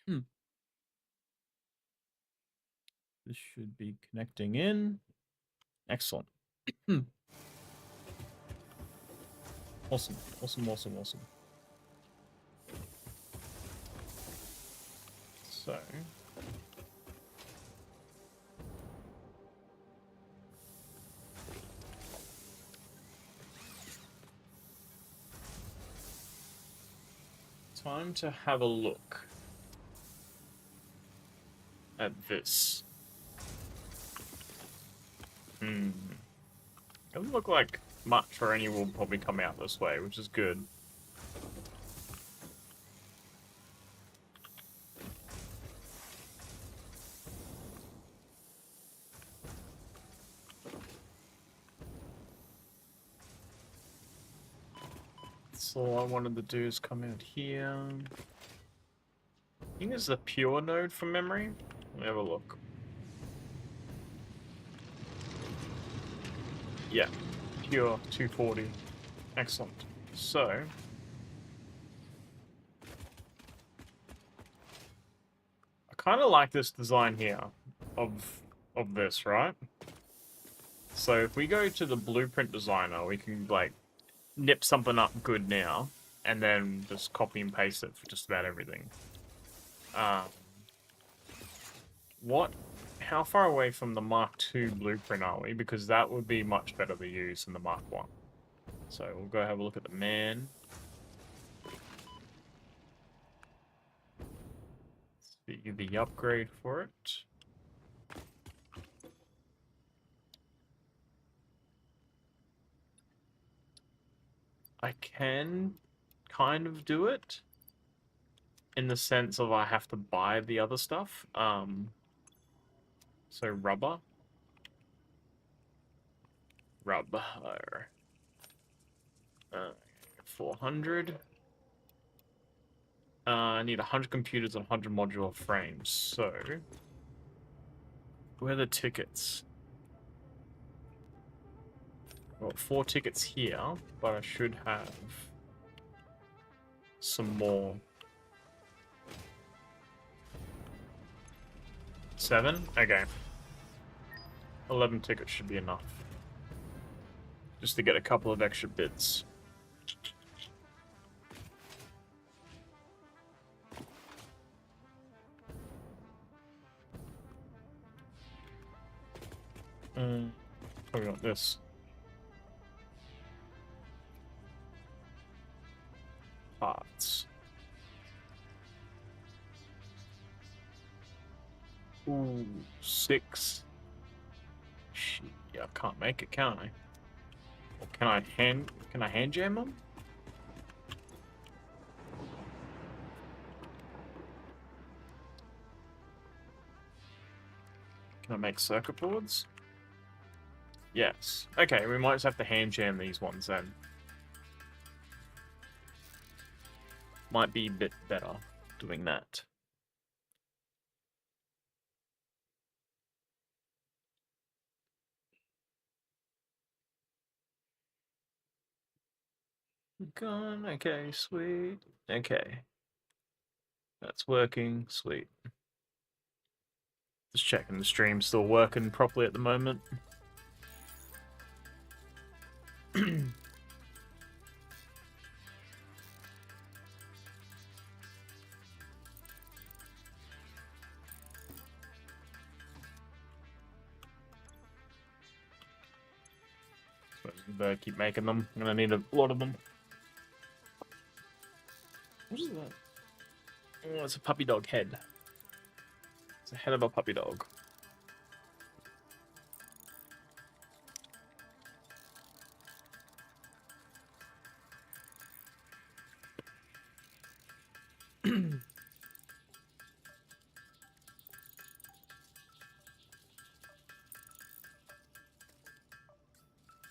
Hmm. This should be connecting in. Excellent. Hmm. Awesome. Awesome, awesome, awesome. So, time to have a look at this. Hmm. Doesn't look like much or any will probably come out this way, which is good. So all I wanted to do is come out here. I think this is a pure node from memory. Let me have a look. Yeah, pure 240. Excellent. So, I kind of like this design here of this, right? So if we go to the blueprint designer, we can like nip something up good now, and then just copy and paste it for just about everything. Um, what? How far away from the Mark II blueprint are we? Because that would be much better to use than the Mark I. So we'll go have a look at the man. See the upgrade for it. I can kind of do it in the sense of I have to buy the other stuff. So rubber, 400. I need 100 computers and 100 modular frames. So, where are the tickets? I've got 4 tickets here, but I should have some more. 7? Okay. 11 tickets should be enough. Just to get a couple of extra bits. Probably not this. Parts. Ooh, 6. Shit, yeah, I can't make it, can I? Or can I hand jam them? Can I make circuit boards? Yes. Okay, we might just have to hand jam these ones then. Might be a bit better doing that. Gone. Okay, sweet. Okay. That's working. Sweet. Just checking the stream's still working properly at the moment. Better keep making them. I'm gonna need a lot of them. What is that? Oh, it's a puppy dog head. It's the head of a puppy dog.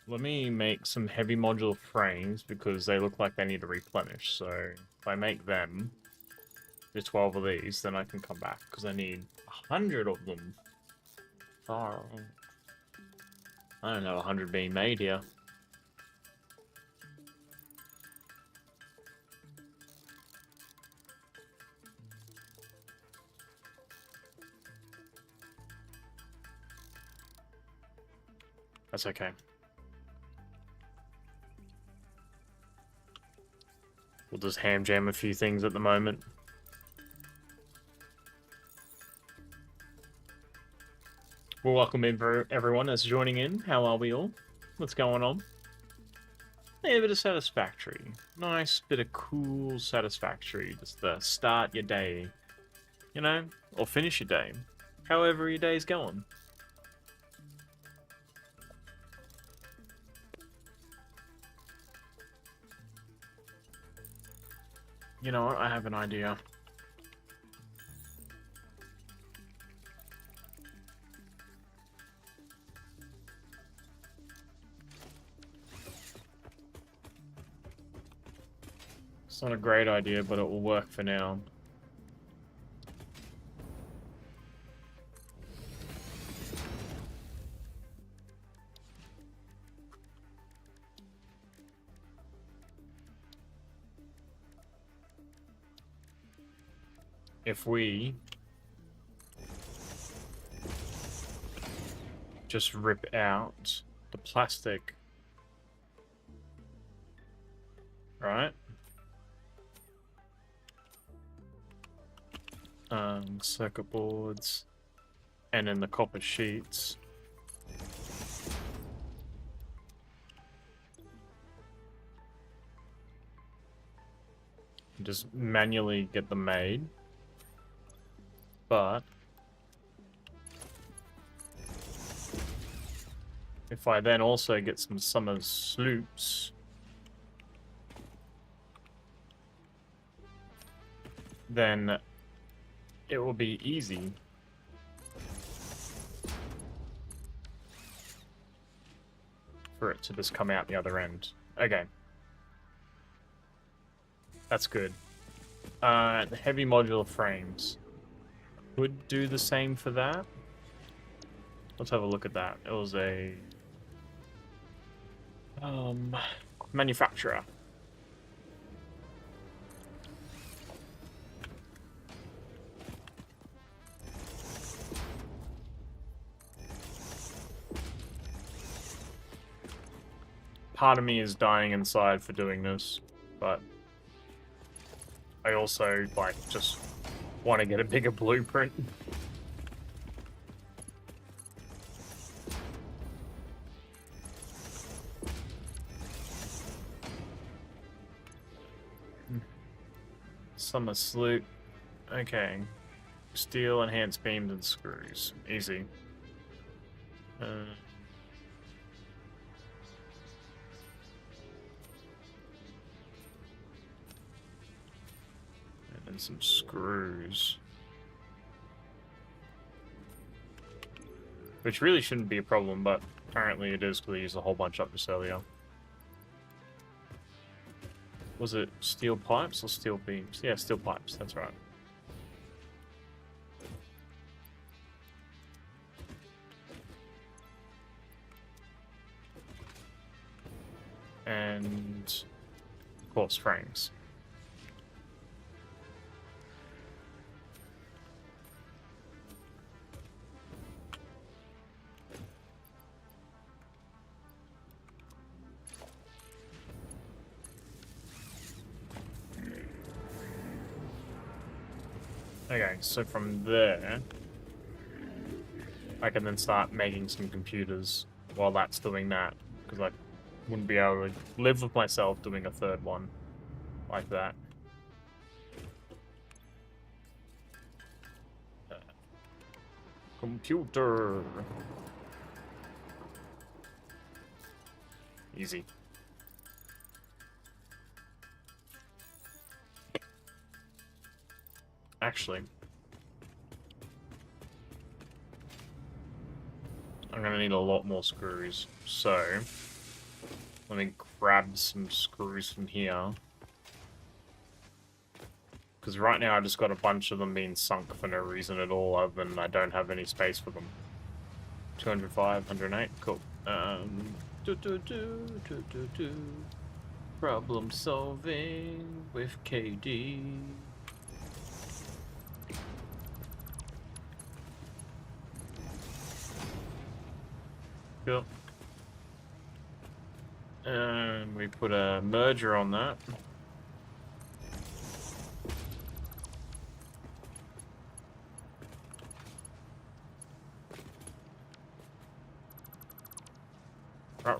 Let me make some heavy modular frames because they look like they need to replenish. So if I make them, there's 12 of these, then I can come back because I need 100 of them. Oh, I don't know 100 being made here. That's okay. We'll just ham jam a few things at the moment. Well, welcome in for everyone that's joining in. How are we all? What's going on? A bit of Satisfactory. Nice bit of cool Satisfactory. Just to start your day. You know? Or finish your day. However your day's going. You know what? I have an idea. It's not a great idea, but it will work for now. If we just rip out the plastic, right? Circuit boards, and then the copper sheets. Just manually get them made. But if I then also get some summer sloops, then it will be easy for it to just come out the other end. Okay. That's good. The heavy modular frames would do the same for that. Let's have a look at that. It was a manufacturer. Part of me is dying inside for doing this, but I also, like, just want to get a bigger blueprint. Summer sloop. Okay. Steel, enhanced beams, and screws. Easy. And some screws. Which really shouldn't be a problem, but apparently it is because I used a whole bunch up this earlier. Was it steel pipes or steel beams? Yeah, steel pipes, that's right. And, of course, frames. Okay, so from there, I can then start making some computers while that's doing that, because I wouldn't be able to live with myself doing a third one like that. Computer. Easy. Actually, I'm gonna need a lot more screws, so let me grab some screws from here. Because right now I just got a bunch of them being sunk for no reason at all, other than I don't have any space for them. 205, 108, cool. Problem solving with KD. Cool. And we put a merger on that.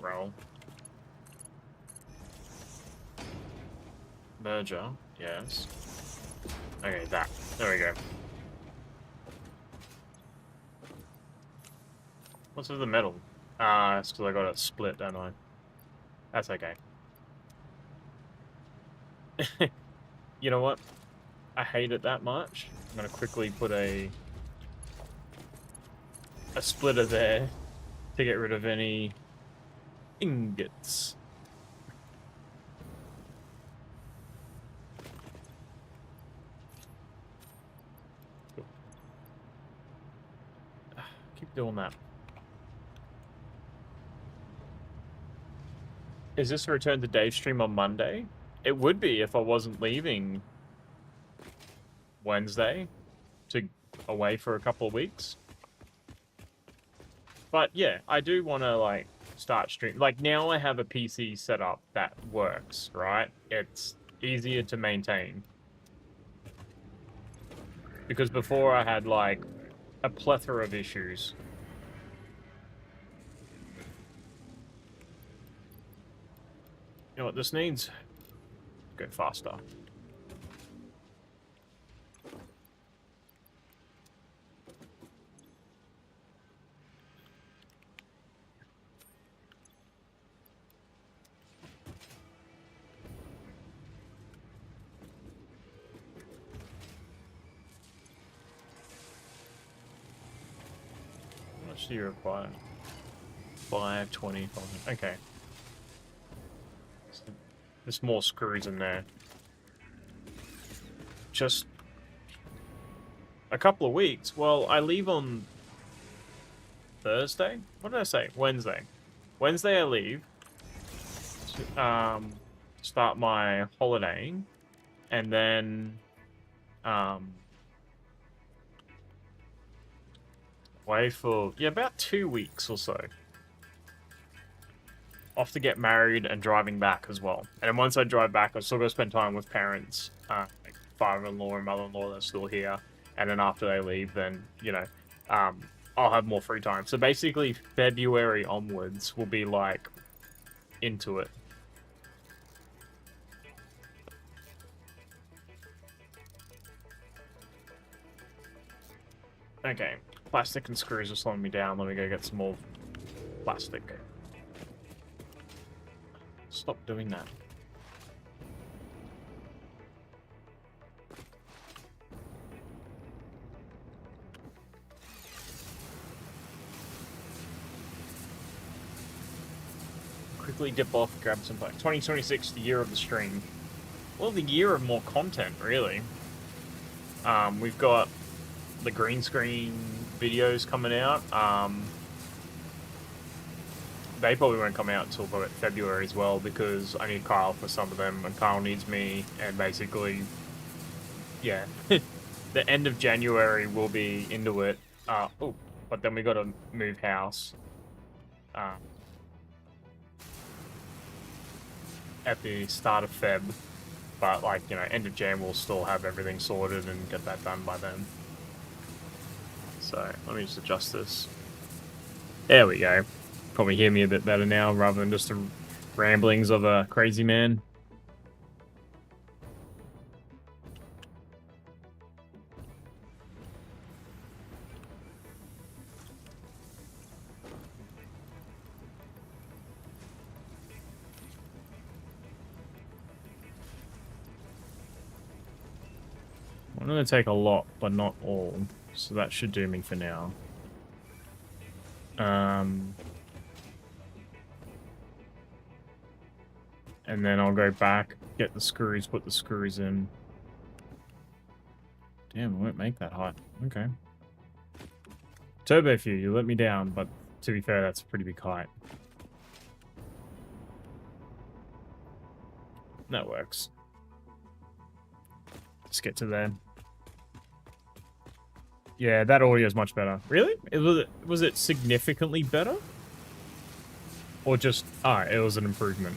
Roll. Merger, yes. Okay, that. There we go. What's with the metal? It's because I got it split, don't I? That's okay. You know what? I hate it that much. I'm gonna quickly put a splitter there to get rid of any ingots. Cool. Keep doing that. Is this a return to Dave's stream on Monday? It would be if I wasn't leaving Wednesday to away for a couple of weeks. But yeah, I do want to like start stream. Like now I have a PC set up that works, right? It's easier to maintain. Because before I had like a plethora of issues. You know what this needs? Go faster. How much do you require? 520. Okay. There's more screws in there. Just a couple of weeks. Well, I leave on Thursday? What did I say? Wednesday. Wednesday I leave to start my holidaying, and then away for about 2 weeks or so. Off to get married and driving back as well. And then once I drive back, I've still got to spend time with parents, like father-in-law and mother-in-law that's still here. And then after they leave, then, you know, I'll have more free time. So basically, February onwards will be, like, into it. Okay, plastic and screws are slowing me down. Let me go get some more plastic. Stop doing that. Quickly dip off, grab some bikes. 2026, the year of the stream. Well, the year of more content, really. We've got the green screen videos coming out. They probably won't come out until probably February as well, because I need Kyle for some of them, and Kyle needs me, and basically, yeah. The end of January will be into it. Oh, but then we got to move house. At the start of Feb, but like, you know, end of Jan we'll still have everything sorted and get that done by then. So let me just adjust this. There we go. Probably hear me a bit better now rather than just the ramblings of a crazy man. I'm going to take a lot, but not all. So that should do me for now. And then I'll go back, get the screws, put the screws in. Damn, it won't make that height. Okay. Turbo Few, you let me down, but to be fair, that's a pretty big height. That works. Let's get to there. Yeah, that audio is much better. Really? Was it significantly better? Or just, it was an improvement.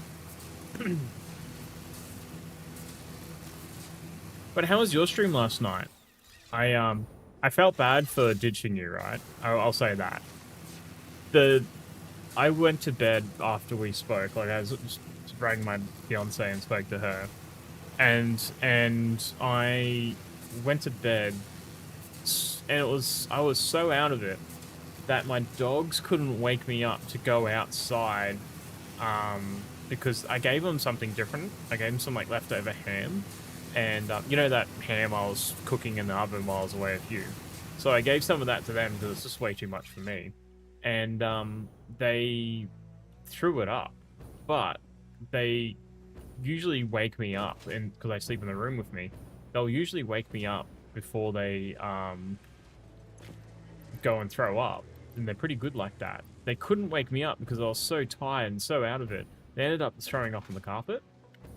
But how was your stream last night? I felt bad for ditching you, right? I'll say that. I went to bed after we spoke. Like I was just rang my fiance and spoke to her, and I went to bed, and I was so out of it that my dogs couldn't wake me up to go outside, because I gave them something different. I gave them some like leftover ham, and you know that ham I was cooking in the oven while I was away with you. So I gave some of that to them because it's just way too much for me, and they threw it up, but they usually wake me up, and because I sleep in the room with me, they'll usually wake me up before they go and throw up, and they're pretty good like that. They couldn't wake me up because I was so tired and so out of it. They ended up throwing up on the carpet,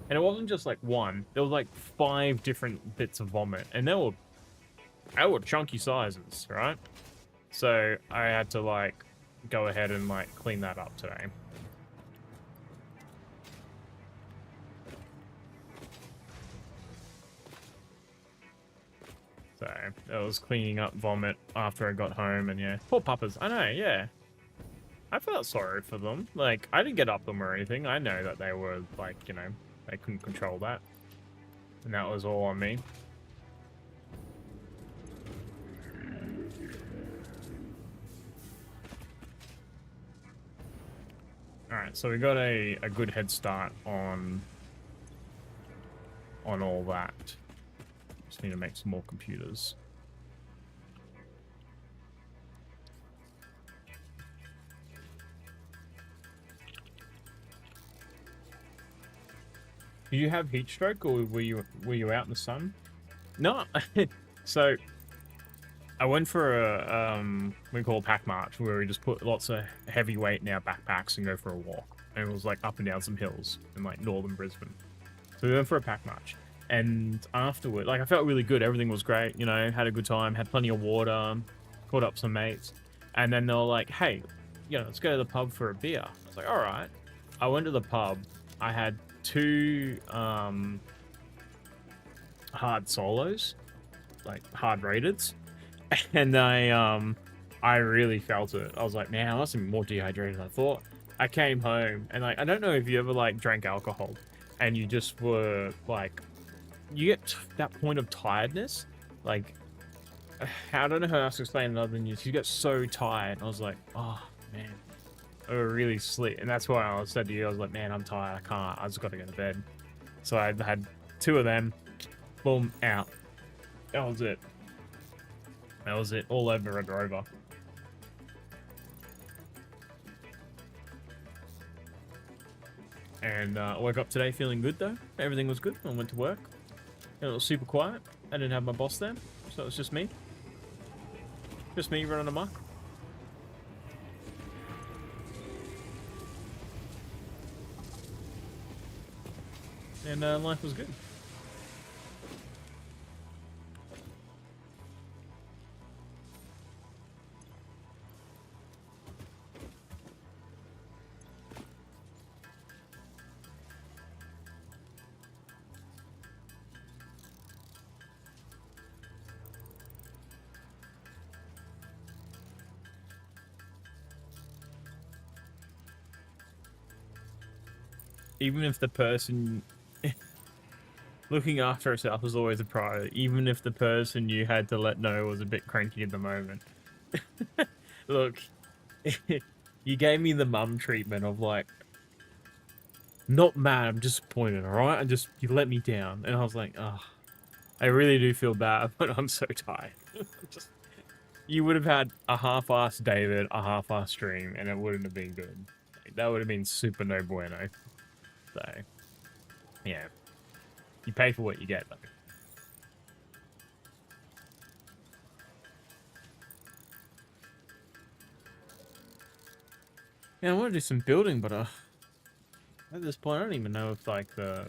and it wasn't just like one. There was like 5 different bits of vomit, and they were chunky sizes, right? So I had to like go ahead and like clean that up today. So I was cleaning up vomit after I got home, and yeah, poor puppers. I know, yeah. I felt sorry for them. Like, I didn't get up them or anything. I know that they were like, you know, they couldn't control that, and that was all on me. Alright, so we got a good head start on all that. Just need to make some more computers. Did you have heat stroke, or were you out in the sun? No. So I went for a we call pack march, where we just put lots of heavy weight in our backpacks and go for a walk. And it was like up and down some hills in like northern Brisbane. So we went for a pack march. And afterward, like, I felt really good. Everything was great, you know, had a good time, had plenty of water, caught up some mates. And then they were like, hey, you know, let's go to the pub for a beer. I was like, all right. I went to the pub. I had 2 hard solos, like hard rateds. And I really felt it. I was like, man, I must have been more dehydrated than I thought. I came home, and like, I don't know if you ever like drank alcohol and you just were like, you get that point of tiredness. Like, I don't know how else to explain it other than you get so tired. I was like, oh man, I really sleep. And that's why I said to you, I was like, man, I'm tired. I can't. I just got to go to bed. So I had 2 of them. Boom, out. That was it. That was it. All over and over. And I woke up today feeling good though. Everything was good. I went to work. It was super quiet. I didn't have my boss there, so it was just me. Just me running amok. And life was good. Even if the person looking after herself is always a priority, even if the person you had to let know was a bit cranky at the moment. Look, you gave me the mum treatment of like, not mad, I'm disappointed, alright? You let me down. And I was like, oh, I really do feel bad, but I'm so tired. You would have had a half-assed David, a half-assed stream, and it wouldn't have been good. That would have been super no bueno. So, yeah. You pay for what you get, though. Yeah, I want to do some building, but at this point, I don't even know if, like, the,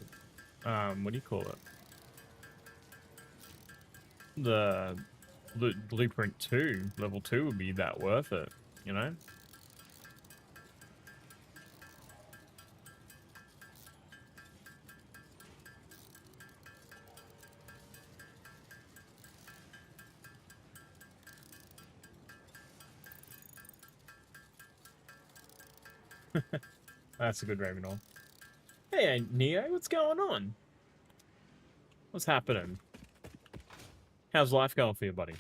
what do you call it? The Blueprint 2, level 2 would be that worth it, you know? That's a good Ravenor. Hey, Neo, what's going on? What's happening? How's life going for you, buddy?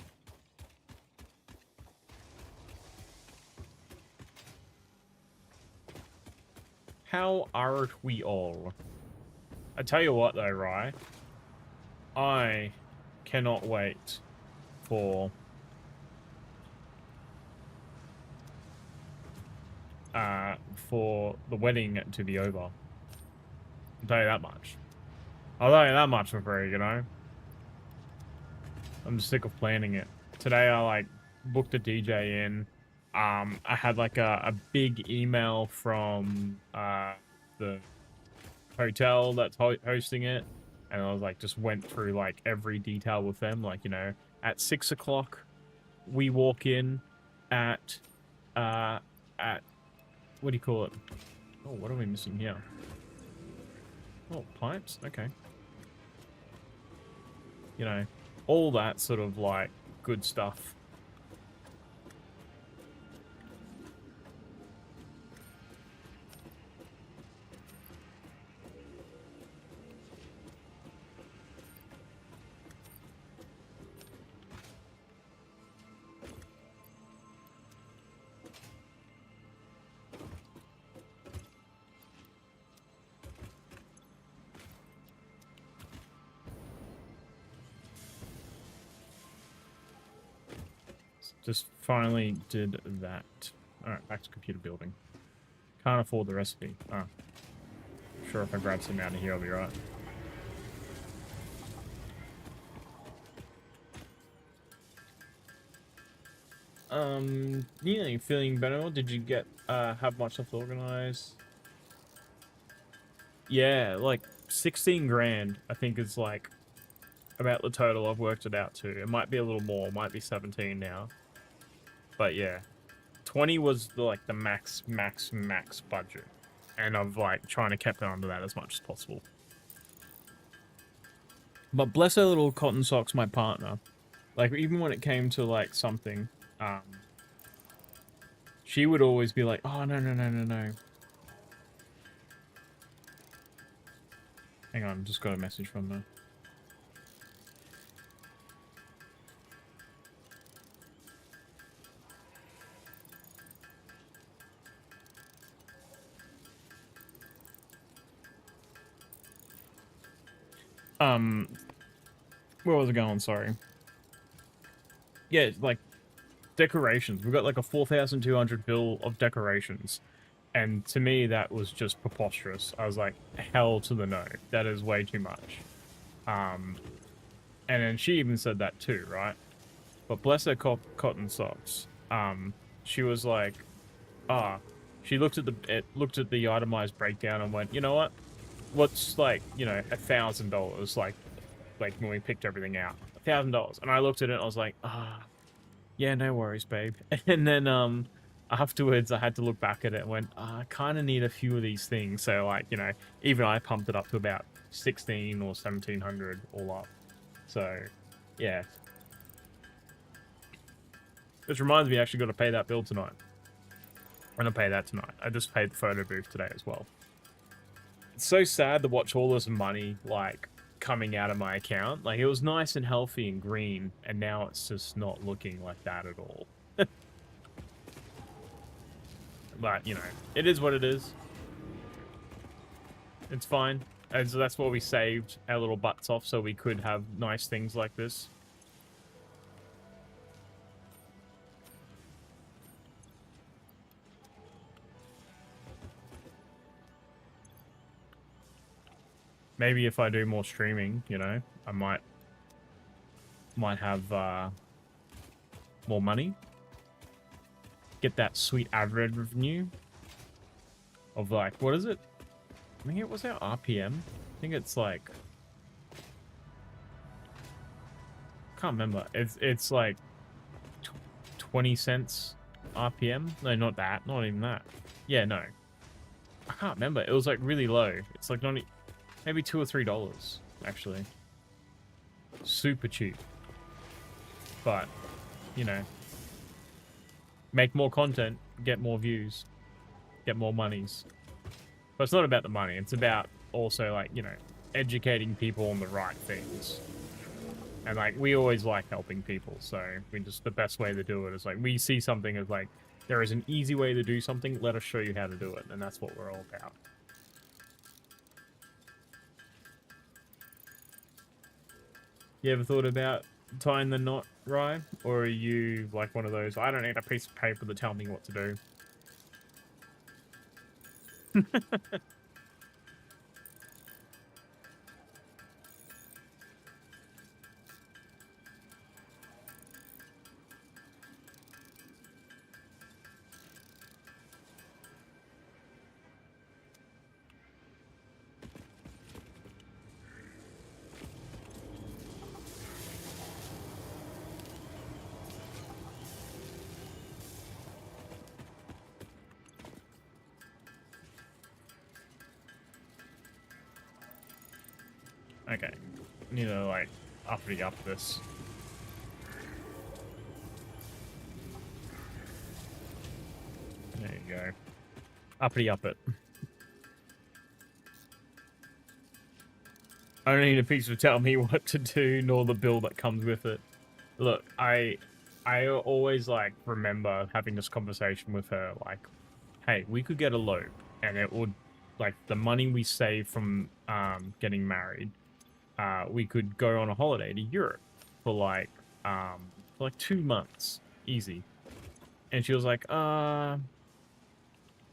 How art we all? I tell you what, though, right? I cannot wait for the wedding to be over. I'll tell you that much. I'll tell you that much for free, you know? I'm sick of planning it. Today I like booked a DJ in. I had like a big email from the hotel that's hosting it, and I was like just went through like every detail with them. Like, you know, at 6 o'clock we walk in at what do you call it? Oh, what are we missing here? Oh, pipes? Okay. You know, all that sort of like good stuff. Just finally did that. Alright, back to computer building. Can't afford the recipe. Ah. Sure, if I grab some out of here, I'll be right. Yeah, you feeling better? Did you get, have much left organized? Yeah, like, 16 grand, I think is, like, about the total I've worked it out to. It might be a little more, it might be 17 now. But yeah, 20 was the max budget. And I've like trying to keep it under that as much as possible. But bless her little cotton socks, my partner. Like, even when it came to like something, she would always be like, oh, no. Hang on, just got a message from her. Where was it going? Sorry. Yeah, like, decorations. We've got like a 4,200 bill of decorations. And to me, that was just preposterous. I was like, hell to the no. That is way too much. And then she even said that too, right? But bless her cotton socks. She was like, she looked at the itemized breakdown and went, you know what? What's like, you know, $1,000? Like when we picked everything out, $1,000. And I looked at it and I was like, yeah, no worries, babe. And then afterwards I had to look back at it and went, I kind of need a few of these things. So like, you know, even I pumped it up to about 16 or 1,700 all up. So yeah. Which reminds me, I actually got to pay that bill tonight. I'm going to pay that tonight. I just paid the photo booth today as well. It's so sad to watch all this money, like, coming out of my account. Like, it was nice and healthy and green, and now it's just not looking like that at all. But, you know, it is what it is. It's fine. And so that's what we saved our little butts off, so we could have nice things like this. Maybe if I do more streaming, you know, I might have more money. Get that sweet average revenue of like, what is it? I think it was our RPM. I think it's like, can't remember. It's like 20 cents RPM. No, not that. Not even that. Yeah, no. I can't remember. It was like really low. It's like maybe $2 or $3 actually. Super cheap. But, you know, make more content, get more views, get more monies. But it's not about the money. It's about also, like, you know, educating people on the right things. And, like, we always like helping people. So we just, the best way to do it is, like, we see something as, like, there is an easy way to do something. Let us show you how to do it. And that's what we're all about. You ever thought about tying the knot, Rye? Or are you, like, one of those, I don't need a piece of paper to tell me what to do? Okay. Need to, like, uppity up this. There you go. Uppity up it. I don't need a piece of tell me what to do, nor the bill that comes with it. Look, I always, like, remember having this conversation with her, like, hey, we could get a loan, and it would, like, the money we save from getting married, we could go on a holiday to Europe for, like 2 months. Easy. And she was like,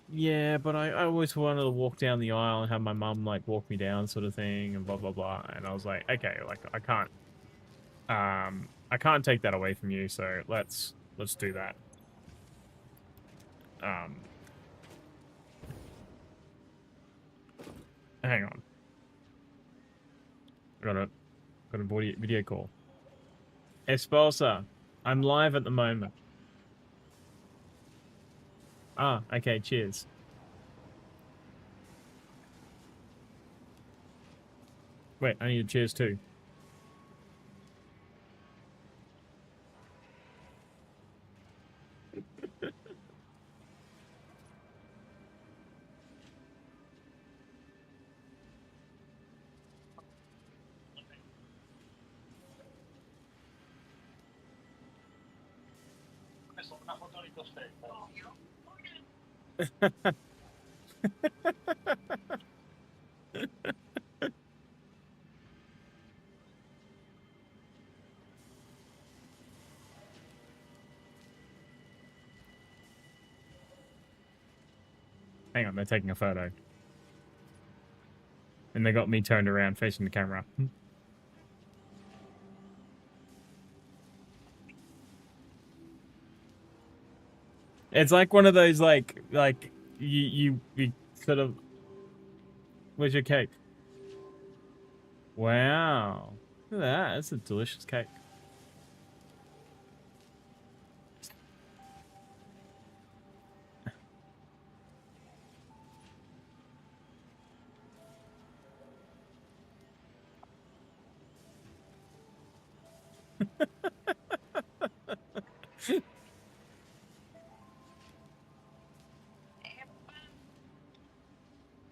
yeah, but I always wanted to walk down the aisle and have my mum, like, walk me down sort of thing, and blah, blah, blah. And I was like, okay, like, I can't take that away from you, so let's do that. Hang on. Got a video call. Esposa, I'm live at the moment. Ah, okay, cheers. Wait, I need a cheers too. Hang on, they're taking a photo. And they got me turned around facing the camera. It's like one of those, like you sort of... Where's your cake? Wow. Look at that. That's a delicious cake.